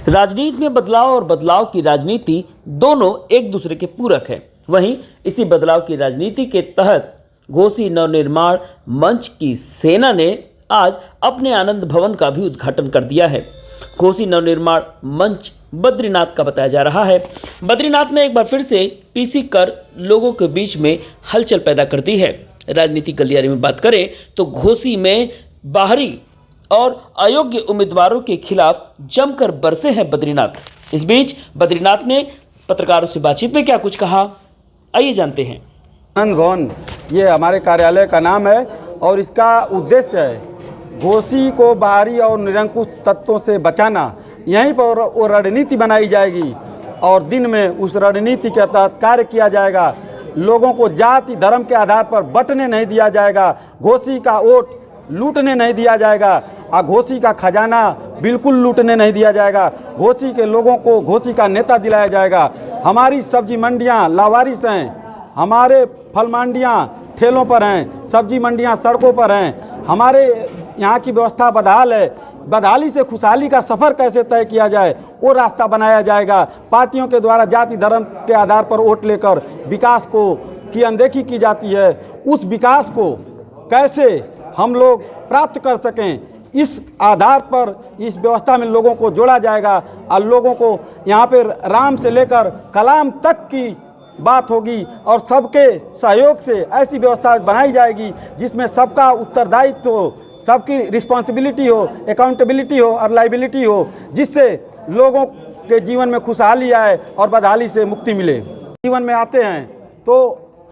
राजनीति में बदलाव और बदलाव की राजनीति दोनों एक दूसरे के पूरक है। वहीं इसी बदलाव की राजनीति के तहत घोसी नवनिर्माण मंच की सेना ने आज अपने आनंद भवन का भी उद्घाटन कर दिया है। घोसी नवनिर्माण मंच बद्रीनाथ का बताया जा रहा है। बद्रीनाथ ने एक बार फिर से पीसी कर लोगों के बीच में हलचल पैदा कर दी है। राजनीतिक गलियारे में बात करें तो घोसी में बाहरी और अयोग्य उम्मीदवारों के खिलाफ जमकर बरसे हैं बद्रीनाथ। इस बीच बद्रीनाथ ने पत्रकारों से बातचीत में क्या कुछ कहा, आइए जानते हैं। आनंद भवन ये हमारे कार्यालय का नाम है और इसका उद्देश्य है घोसी को बाहरी और निरंकुश तत्वों से बचाना। यहीं पर वो रणनीति बनाई जाएगी और दिन में उस रणनीति के तहत कार्य किया जाएगा। लोगों को जाति धर्म के आधार पर बंटने नहीं दिया जाएगा। घोसी का वोट लूटने नहीं दिया जाएगा और घोसी का खजाना बिल्कुल लूटने नहीं दिया जाएगा। घोसी के लोगों को घोसी का नेता दिलाया जाएगा। हमारी सब्जी मंडियां लावारिस हैं, हमारे फल मंडियां ठेलों पर हैं, सब्जी मंडियां सड़कों पर हैं। हमारे यहाँ की व्यवस्था बदहाल है। बदहाली से खुशहाली का सफ़र कैसे तय किया जाए वो रास्ता बनाया जाएगा। पार्टियों के द्वारा जाति धर्म के आधार पर वोट लेकर विकास को की अनदेखी की जाती है। उस विकास को कैसे हम लोग प्राप्त कर सकें, इस आधार पर इस व्यवस्था में लोगों को जोड़ा जाएगा और लोगों को यहाँ पर राम से लेकर कलाम तक की बात होगी और सबके सहयोग से ऐसी व्यवस्था बनाई जाएगी जिसमें सबका उत्तरदायित्व हो, सबकी रिस्पॉन्सिबिलिटी हो, अकाउंटेबिलिटी हो और लाइबिलिटी हो, जिससे लोगों के जीवन में खुशहाली आए और बदहाली से मुक्ति मिले। जीवन में आते हैं तो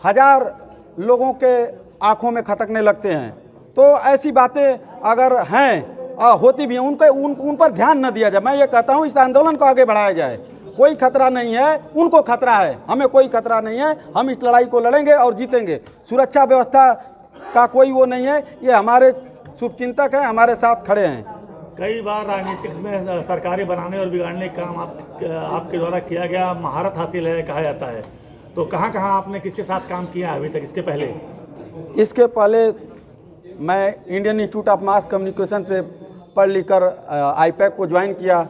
हजार लोगों के आँखों में खटकने लगते हैं, तो ऐसी बातें अगर हैं होती भी हैं उन पर ध्यान न दिया जाए। मैं ये कहता हूँ इस आंदोलन को आगे बढ़ाया जाए। कोई खतरा नहीं है, उनको खतरा है, हमें कोई खतरा नहीं है। हम इस लड़ाई को लड़ेंगे और जीतेंगे। सुरक्षा व्यवस्था का कोई वो नहीं है। ये हमारे शुभचिंतक हैं, हमारे साथ खड़े हैं। कई बार राजनीतिक में सरकारें बनाने और बिगाड़ने का काम आपके द्वारा किया गया, महारत हासिल है कहा जाता है। तो कहाँ आपने किसके साथ काम किया अभी तक? इसके पहले मैं Indian institute of mass communication से पढ़ लिख कर आईपैक को ज्वाइन किया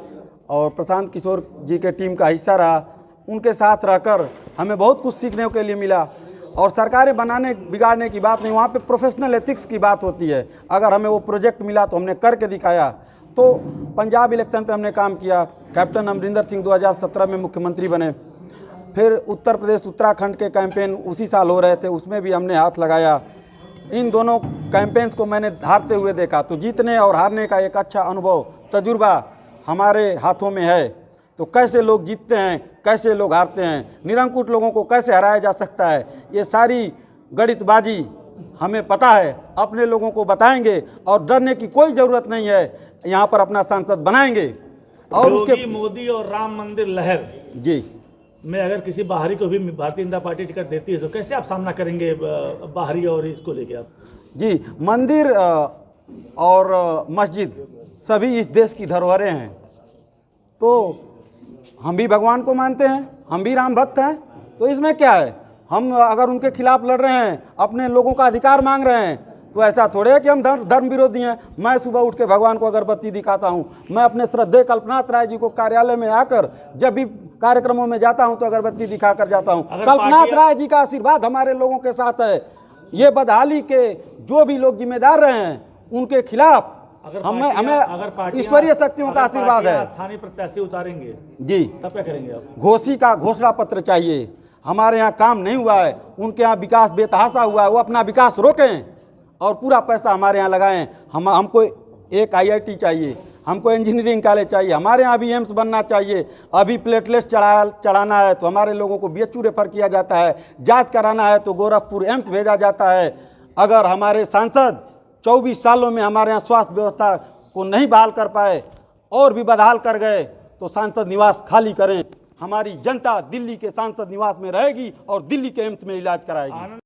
और प्रशांत किशोर जी के टीम का हिस्सा रहा। उनके साथ रहकर हमें बहुत कुछ सीखने के लिए मिला। और सरकारें बनाने बिगाड़ने की बात नहीं, वहाँ पे प्रोफेशनल एथिक्स की बात होती है। अगर हमें वो प्रोजेक्ट मिला तो हमने करके दिखाया। तो पंजाब इलेक्शन पे हमने काम किया। कैप्टन अमरिंदर सिंह 2017 में मुख्यमंत्री बने। फिर उत्तर प्रदेश उत्तराखंड के कैंपेन उसी साल हो रहे थे, उसमें भी हमने हाथ लगाया। इन दोनों कैंपेन्स को मैंने हारते हुए देखा। तो जीतने और हारने का एक अच्छा अनुभव तजुर्बा हमारे हाथों में है। तो कैसे लोग जीतते हैं, कैसे लोग हारते हैं, निरंकुश लोगों को कैसे हराया जा सकता है, ये सारी गणितबाजी हमें पता है। अपने लोगों को बताएंगे और डरने की कोई ज़रूरत नहीं है। यहाँ पर अपना सांसद बनाएंगे। और उसके मोदी और राम मंदिर लहर जी में अगर किसी बाहरी को भी भारतीय जनता पार्टी टिकट देती है तो कैसे आप सामना करेंगे बाहरी और इसको लेके आप? जी, मंदिर और मस्जिद सभी इस देश की धरोहरें हैं। तो हम भी भगवान को मानते हैं, हम भी राम भक्त हैं। तो इसमें क्या है, हम अगर उनके खिलाफ लड़ रहे हैं, अपने लोगों का अधिकार मांग रहे हैं, तो ऐसा थोड़े है कि हम धर्म विरोधी हैं। मैं सुबह उठ के भगवान को अगरबत्ती दिखाता हूँ। मैं अपने श्रद्धेय कल्पनाथ राय जी को कार्यालय में आकर जब भी कार्यक्रमों में जाता हूँ तो अगरबत्ती दिखा कर जाता हूँ। कल्पनाथ राय जी का आशीर्वाद हमारे लोगों के साथ है। ये बदहाली के जो भी लोग जिम्मेदार रहे हैं उनके खिलाफ हमें ईश्वरीय शक्तियों का आशीर्वाद है। स्थानीय प्रत्याशी उतारेंगे जी, तब क्या करेंगे आप? घोसी का घोषणा पत्र चाहिए। हमारे यहाँ काम नहीं हुआ है, उनके यहाँ विकास बेतहाशा हुआ है। वो अपना विकास रोकें और पूरा पैसा हमारे यहाँ लगाएं। हमको एक IIT चाहिए, हमको इंजीनियरिंग कॉलेज चाहिए, हमारे यहाँ भी एम्स बनना चाहिए। अभी प्लेटलेट्स चढ़ाना है तो हमारे लोगों को BHU रेफर किया जाता है। जांच कराना है तो गोरखपुर एम्स भेजा जाता है। अगर हमारे सांसद 24 सालों में हमारे यहाँ स्वास्थ्य व्यवस्था को नहीं बहाल कर पाए और भी बदहाल कर गए तो सांसद निवास खाली करें। हमारी जनता दिल्ली के सांसद निवास में रहेगी और दिल्ली के एम्स में इलाज कराएगी।